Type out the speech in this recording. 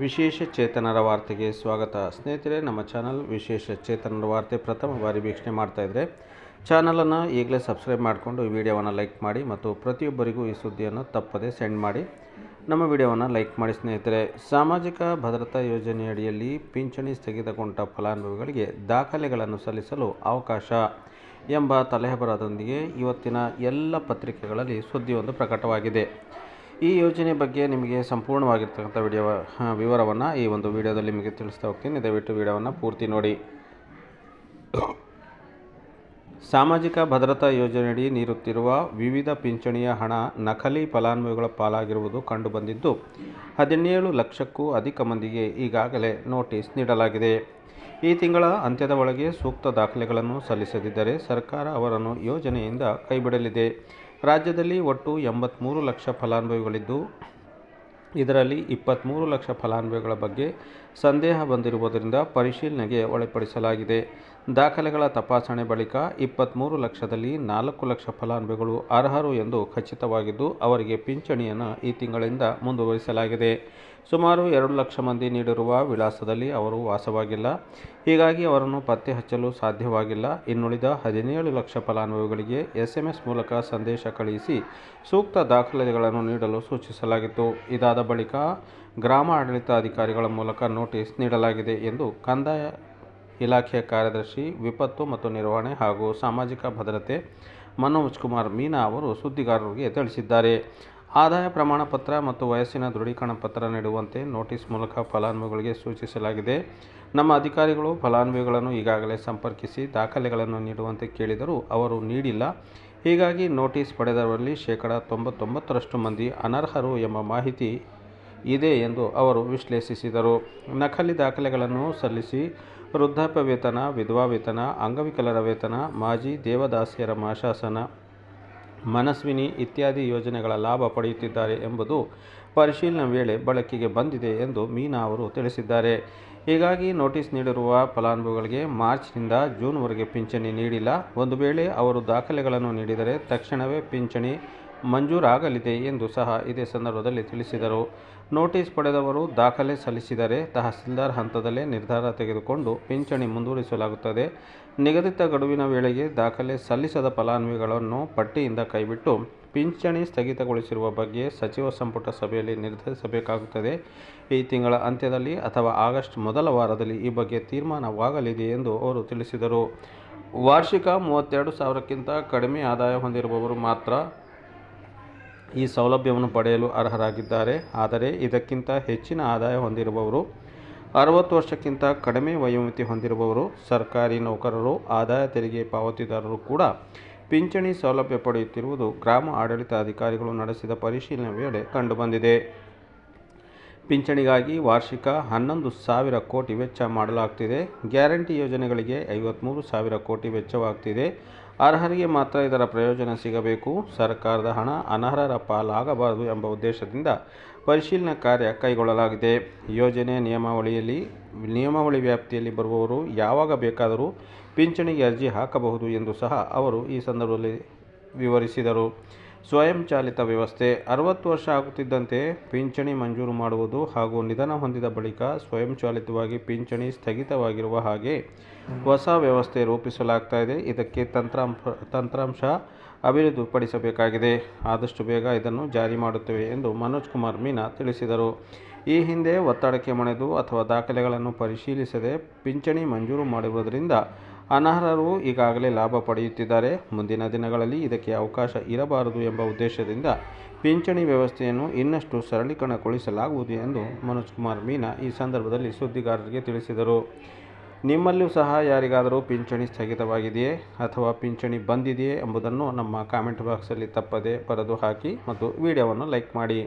ವಿಶೇಷ ಚೇತನರ ವಾರ್ತೆಗೆ ಸ್ವಾಗತ. ಸ್ನೇಹಿತರೆ, ನಮ್ಮ ಚಾನಲ್ ವಿಶೇಷ ಚೇತನರ ವಾರ್ತೆ ಪ್ರಥಮ ಬಾರಿ ವೀಕ್ಷಣೆ ಮಾಡ್ತಾಯಿದ್ರೆ ಚಾನಲನ್ನು ಈಗಲೇ ಸಬ್ಸ್ಕ್ರೈಬ್ ಮಾಡಿಕೊಂಡು ಈ ವಿಡಿಯೋವನ್ನು ಲೈಕ್ ಮಾಡಿ ಮತ್ತು ಪ್ರತಿಯೊಬ್ಬರಿಗೂ ಈ ಸುದ್ದಿಯನ್ನು ತಪ್ಪದೆ ಸೆಂಡ್ ಮಾಡಿ ನಮ್ಮ ವಿಡಿಯೋವನ್ನು ಲೈಕ್ ಮಾಡಿ. ಸ್ನೇಹಿತರೆ, ಸಾಮಾಜಿಕ ಭದ್ರತಾ ಯೋಜನೆಯಡಿಯಲ್ಲಿ ಪಿಂಚಣಿ ಸ್ಥಗಿತಗೊಂಡ ಫಲಾನುಭವಿಗಳಿಗೆ ದಾಖಲೆಗಳನ್ನು ಸಲ್ಲಿಸಲು ಅವಕಾಶ ಎಂಬ ತಲೆಹಬರದೊಂದಿಗೆ ಇವತ್ತಿನ ಎಲ್ಲ ಪತ್ರಿಕೆಗಳಲ್ಲಿ ಸುದ್ದಿಯೊಂದು ಪ್ರಕಟವಾಗಿದೆ. ಈ ಯೋಜನೆ ಬಗ್ಗೆ ನಿಮಗೆ ಸಂಪೂರ್ಣವಾಗಿರ್ತಕ್ಕಂಥ ವಿವರವನ್ನು ಈ ಒಂದು ವಿಡಿಯೋದಲ್ಲಿ ನಿಮಗೆ ತಿಳಿಸ್ತಾ ಹೋಗ್ತೀನಿ. ದಯವಿಟ್ಟು ವಿಡಿಯೋವನ್ನು ಪೂರ್ತಿ ನೋಡಿ. ಸಾಮಾಜಿಕ ಭದ್ರತಾ ಯೋಜನೆಯಡಿ ನೀಡುತ್ತಿರುವ ವಿವಿಧ ಪಿಂಚಣಿಯ ಹಣ ನಕಲಿ ಫಲಾನುಭವಿಗಳ ಪಾಲಾಗಿರುವುದು ಕಂಡುಬಂದಿದ್ದು 17 ಲಕ್ಷಕ್ಕೂ ಅಧಿಕ ಮಂದಿಗೆ ಈಗಾಗಲೇ ನೋಟಿಸ್ ನೀಡಲಾಗಿದೆ. ಈ ತಿಂಗಳ ಅಂತ್ಯದ ಒಳಗೆ ಸೂಕ್ತ ದಾಖಲೆಗಳನ್ನು ಸಲ್ಲಿಸದಿದ್ದರೆ ಸರ್ಕಾರ ಅವರನ್ನು ಯೋಜನೆಯಿಂದ ಕೈಬಿಡಲಿದೆ. ರಾಜ್ಯದಲ್ಲಿ ಒಟ್ಟು 83 ಲಕ್ಷ ಫಲಾನುಭವಿಗಳಿದ್ದು ಇದರಲ್ಲಿ 23 ಲಕ್ಷ ಫಲಾನುಭವಿಗಳ ಬಗ್ಗೆ ಸಂದೇಹ ಬಂದಿರುವುದರಿಂದ ಪರಿಶೀಲನೆಗೆ ಒಳಪಡಿಸಲಾಗಿದೆ. ದಾಖಲೆಗಳ ತಪಾಸಣೆ ಬಳಿಕ 23 ಲಕ್ಷದಲ್ಲಿ 4 ಲಕ್ಷ ಫಲಾನುಭವಿಗಳು ಅರ್ಹರು ಎಂದು ಖಚಿತವಾಗಿದ್ದು ಅವರಿಗೆ ಪಿಂಚಣಿಯನ್ನು ಈ ತಿಂಗಳಿಂದ ಮುಂದುವರಿಸಲಾಗಿದೆ. ಸುಮಾರು 2 ಲಕ್ಷ ಮಂದಿ ನೀಡಿರುವ ವಿಳಾಸದಲ್ಲಿ ಅವರು ವಾಸವಾಗಿಲ್ಲ. ಹೀಗಾಗಿ ಅವರನ್ನು ಪತ್ತೆ ಹಚ್ಚಲು ಸಾಧ್ಯವಾಗಿಲ್ಲ. ಇನ್ನುಳಿದ 17 ಲಕ್ಷ ಫಲಾನುಭವಿಗಳಿಗೆ SMS ಮೂಲಕ ಸಂದೇಶ ಕಳುಹಿಸಿ ಸೂಕ್ತ ದಾಖಲೆಗಳನ್ನು ನೀಡಲು ಸೂಚಿಸಲಾಗಿತ್ತು. ಇದಾದ ಬಳಿಕ ಗ್ರಾಮ ಆಡಳಿತಾಧಿಕಾರಿಗಳ ಮೂಲಕ ನೋಟಿಸ್ ನೀಡಲಾಗಿದೆ ಎಂದು ಕಂದಾಯ ಇಲಾಖೆಯ ಕಾರ್ಯದರ್ಶಿ ವಿಪತ್ತು ಮತ್ತು ನಿರ್ವಹಣೆ ಹಾಗೂ ಸಾಮಾಜಿಕ ಭದ್ರತೆ ಮನೋಜ್ ಕುಮಾರ್ ಮೀನಾ ಅವರು ಸುದ್ದಿಗಾರರಿಗೆ ತಿಳಿಸಿದ್ದಾರೆ. ಆದಾಯ ಪ್ರಮಾಣ ಪತ್ರ ಮತ್ತು ವಯಸ್ಸಿನ ದೃಢೀಕರಣ ಪತ್ರ ನೀಡುವಂತೆ ನೋಟಿಸ್ ಮೂಲಕ ಫಲಾನುಭವಿಗಳಿಗೆ ಸೂಚಿಸಲಾಗಿದೆ. ನಮ್ಮ ಅಧಿಕಾರಿಗಳು ಫಲಾನುಭವಿಗಳನ್ನು ಈಗಾಗಲೇ ಸಂಪರ್ಕಿಸಿ ದಾಖಲೆಗಳನ್ನು ನೀಡುವಂತೆ ಕೇಳಿದರೂ ಅವರು ನೀಡಿಲ್ಲ. ಹೀಗಾಗಿ ನೋಟಿಸ್ ಪಡೆದವರಲ್ಲಿ 99% ಮಂದಿ ಅನರ್ಹರು ಎಂಬ ಮಾಹಿತಿ ಇದೆ ಎಂದು ಅವರು ವಿಶ್ಲೇಷಿಸಿದರು. ನಕಲಿ ದಾಖಲೆಗಳನ್ನು ಸಲ್ಲಿಸಿ ವೃದ್ಧಾಪ್ಯ ವೇತನ, ವಿಧವಾ ವೇತನ, ಅಂಗವಿಕಲರ ವೇತನ, ಮಾಜಿ ದೇವದಾಸಿಯರ ಮಾಸಾಸನ, ಮನಸ್ವಿನಿ ಇತ್ಯಾದಿ ಯೋಜನೆಗಳ ಲಾಭ ಪಡೆಯುತ್ತಿದ್ದಾರೆ ಎಂಬುದು ಪರಿಶೀಲನೆ ವೇಳೆ ಬೆಳಕಿಗೆ ಬಂದಿದೆ ಎಂದು ಮೀನಾ ಅವರು ತಿಳಿಸಿದ್ದಾರೆ. ಹೀಗಾಗಿ ನೋಟಿಸ್ ನೀಡಿರುವ ಫಲಾನುಭವಿಗಳಿಗೆ ಮಾರ್ಚ್ನಿಂದ ಜೂನ್ವರೆಗೆ ಪಿಂಚಣಿ ನೀಡಿಲ್ಲ. ಒಂದು ವೇಳೆ ಅವರು ದಾಖಲೆಗಳನ್ನು ನೀಡಿದರೆ ತಕ್ಷಣವೇ ಪಿಂಚಣಿ ಮಂಜೂರಾಗಲಿದೆ ಎಂದು ಸಹ ಇದೇ ಸಂದರ್ಭದಲ್ಲಿ ತಿಳಿಸಿದರು. ನೋಟಿಸ್ ಪಡೆದವರು ದಾಖಲೆ ಸಲ್ಲಿಸಿದರೆ ತಹಸೀಲ್ದಾರ್ ಹಂತದಲ್ಲೇ ನಿರ್ಧಾರ ತೆಗೆದುಕೊಂಡು ಪಿಂಚಣಿ ಮುಂದುವರಿಸಲಾಗುತ್ತದೆ. ನಿಗದಿತ ಗಡುವಿನ ವೇಳೆಗೆ ದಾಖಲೆ ಸಲ್ಲಿಸದ ಫಲಾನುಭವಿಗಳನ್ನು ಪಟ್ಟಿಯಿಂದ ಕೈಬಿಟ್ಟು ಪಿಂಚಣಿ ಸ್ಥಗಿತಗೊಳಿಸಿರುವ ಬಗ್ಗೆ ಸಚಿವ ಸಂಪುಟ ಸಭೆಯಲ್ಲಿ ನಿರ್ಧರಿಸಬೇಕಾಗುತ್ತದೆ. ಈ ತಿಂಗಳ ಅಂತ್ಯದಲ್ಲಿ ಅಥವಾ ಆಗಸ್ಟ್ ಮೊದಲ ವಾರದಲ್ಲಿ ಈ ಬಗ್ಗೆ ತೀರ್ಮಾನವಾಗಲಿದೆ ಎಂದು ಅವರು ತಿಳಿಸಿದರು. ವಾರ್ಷಿಕ 32,000ಕ್ಕಿಂತ ಕಡಿಮೆ ಆದಾಯ ಹೊಂದಿರುವವರು ಮಾತ್ರ ಈ ಸೌಲಭ್ಯವನ್ನು ಪಡೆಯಲು ಅರ್ಹರಾಗಿದ್ದಾರೆ. ಆದರೆ ಇದಕ್ಕಿಂತ ಹೆಚ್ಚಿನ ಆದಾಯ ಹೊಂದಿರುವವರು, 60 ವರ್ಷಕ್ಕಿಂತ ಕಡಿಮೆ ವಯೋಮಿತಿ ಹೊಂದಿರುವವರು, ಸರ್ಕಾರಿ ನೌಕರರು, ಆದಾಯ ತೆರಿಗೆ ಪಾವತಿದಾರರು ಕೂಡ ಪಿಂಚಣಿ ಸೌಲಭ್ಯ ಪಡೆಯುತ್ತಿರುವುದು ಗ್ರಾಮ ಆಡಳಿತಾಧಿಕಾರಿಗಳು ನಡೆಸಿದ ಪರಿಶೀಲನೆ ವೇಳೆ ಕಂಡುಬಂದಿದೆ. ಪಿಂಚಣಿಗಾಗಿ ವಾರ್ಷಿಕ 11,000 ಕೋಟಿ ವೆಚ್ಚ ಮಾಡಲಾಗ್ತಿದೆ. ಗ್ಯಾರಂಟಿ ಯೋಜನೆಗಳಿಗೆ 53,000 ಕೋಟಿ ವೆಚ್ಚವಾಗ್ತಿದೆ. ಅರ್ಹರಿಗೆ ಮಾತ್ರ ಇದರ ಪ್ರಯೋಜನ ಸಿಗಬೇಕು. ಸರ್ಕಾರದ ಹಣ ಅನರ್ಹರ ಪಾಲಾಗಬಾರದು ಎಂಬ ಉದ್ದೇಶದಿಂದ ಪರಿಶೀಲನಾ ಕಾರ್ಯ ಕೈಗೊಳ್ಳಲಾಗಿದೆ. ಯೋಜನೆಯ ನಿಯಮಾವಳಿ ವ್ಯಾಪ್ತಿಯಲ್ಲಿ ಬರುವವರು ಯಾವಾಗ ಬೇಕಾದರೂ ಪಿಂಚಣಿಗೆ ಅರ್ಜಿ ಹಾಕಬಹುದು ಎಂದು ಸಹ ಅವರು ಈ ಸಂದರ್ಭದಲ್ಲಿ ವಿವರಿಸಿದರು. ಸ್ವಯಂಚಾಲಿತ ವ್ಯವಸ್ಥೆ 60 ವರ್ಷ ಆಗುತ್ತಿದ್ದಂತೆ ಪಿಂಚಣಿ ಮಂಜೂರು ಮಾಡುವುದು ಹಾಗೂ ನಿಧನ ಹೊಂದಿದ ಬಳಿಕ ಸ್ವಯಂಚಾಲಿತವಾಗಿ ಪಿಂಚಣಿ ಸ್ಥಗಿತವಾಗಿರುವ ಹಾಗೆ ಹೊಸ ವ್ಯವಸ್ಥೆ ರೂಪಿಸಲಾಗ್ತಾಯಿದೆ. ಇದಕ್ಕೆ ತಂತ್ರಾಂಶ ಅಭಿವೃದ್ಧಿಪಡಿಸಬೇಕಾಗಿದೆ. ಆದಷ್ಟು ಬೇಗ ಇದನ್ನು ಜಾರಿ ಮಾಡುತ್ತೇವೆ ಎಂದು ಮನೋಜ್ ಕುಮಾರ್ ಮೀನಾ ತಿಳಿಸಿದರು. ಈ ಹಿಂದೆ ಒತ್ತಡಕ್ಕೆ ಮಣಿದು ಅಥವಾ ದಾಖಲೆಗಳನ್ನು ಪರಿಶೀಲಿಸದೆ ಪಿಂಚಣಿ ಮಂಜೂರು ಮಾಡಿರುವುದರಿಂದ ಅನರ್ಹರು ಈಗಾಗಲೇ ಲಾಭ ಪಡೆಯುತ್ತಿದ್ದಾರೆ. ಮುಂದಿನ ದಿನಗಳಲ್ಲಿ ಇದಕ್ಕೆ ಅವಕಾಶ ಇರಬಾರದು ಎಂಬ ಉದ್ದೇಶದಿಂದ ಪಿಂಚಣಿ ವ್ಯವಸ್ಥೆಯನ್ನು ಇನ್ನಷ್ಟು ಸರಳೀಕರಣಗೊಳಿಸಲಾಗುವುದು ಎಂದು ಮನೋಜ್ ಕುಮಾರ್ ಮೀನಾ ಈ ಸಂದರ್ಭದಲ್ಲಿ ಸುದ್ದಿಗಾರರಿಗೆ ತಿಳಿಸಿದರು. ನಿಮ್ಮಲ್ಲೂ ಸಹ ಯಾರಿಗಾದರೂ ಪಿಂಚಣಿ ಸ್ಥಗಿತವಾಗಿದೆಯೇ ಅಥವಾ ಪಿಂಚಣಿ ಬಂದಿದೆಯೇ ಎಂಬುದನ್ನು ನಮ್ಮ ಕಾಮೆಂಟ್ ಬಾಕ್ಸಲ್ಲಿ ತಪ್ಪದೆ ಬರೆದು ಹಾಕಿ ಮತ್ತು ವಿಡಿಯೋವನ್ನು ಲೈಕ್ ಮಾಡಿ.